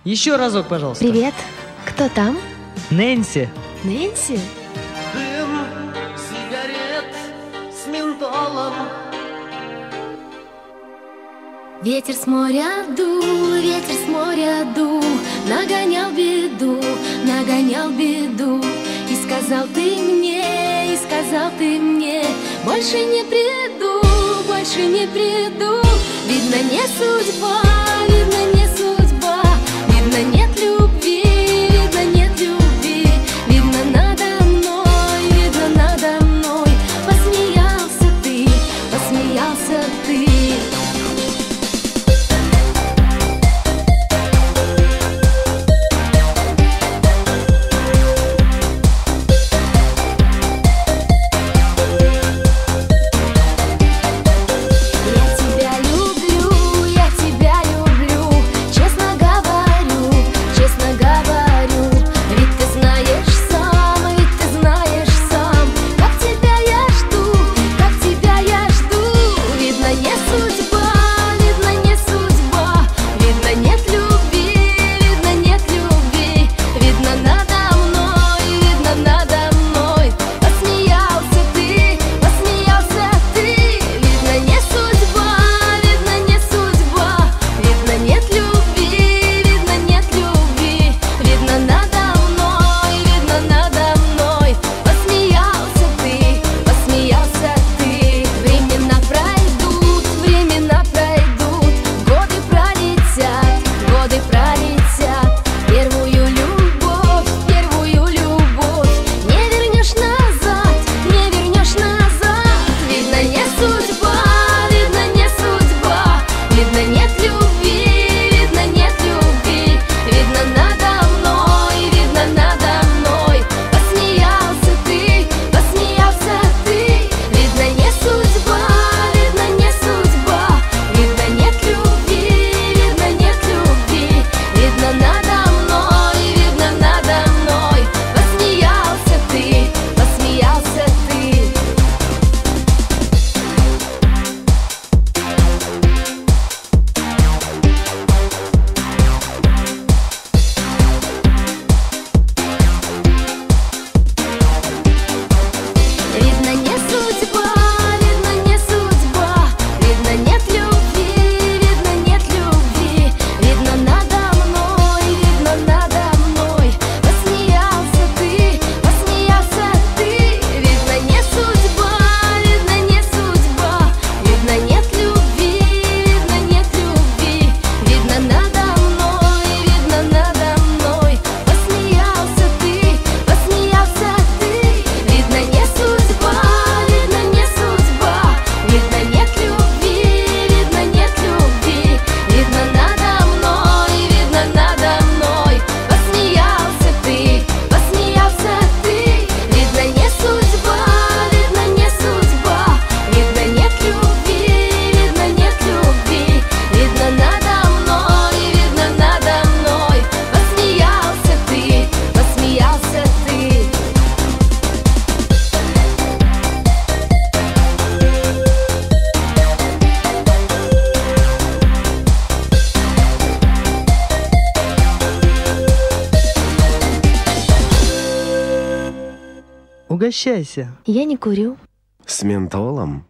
Еще разок, пожалуйста. Привет. Кто там? Нэнси. Нэнси? Дым сигарет с ментолом. Ветер с моря дул, ветер с моря дул, нагонял беду, и сказал ты мне, больше не приду, видно не судьба, видно нет любви, видно надо мной, посмеялся ты. Я тебя люблю, честно говорю, ведь ты знаешь сам, как тебя я жду, видно не судьба, видно нет любви, видно надо мной, посмеялся ты, видно не судьба, видно нет любви, видно надо мной, посмеялся ты. Времена пройдут, годы пролетят, первую любовь не вернешь назад, видно не судьба, видно нет любви, видно надо мной, посмеялся ты, видно не судьба, видно нет любви, видно надо мной, посмеялся ты. Видно не судьба, видно нет любви, видно надо мной, посмеялся ты. Видно не судьба, видно нет любви, видно надо мной, посмеялся ты. Видно не судьба, видно нет любви, видно надо мной, посмеялся ты. Видно не судьба, видно нет любви, видно надо мной, посмеялся ты. Угощайся. Я не курю. С ментолом.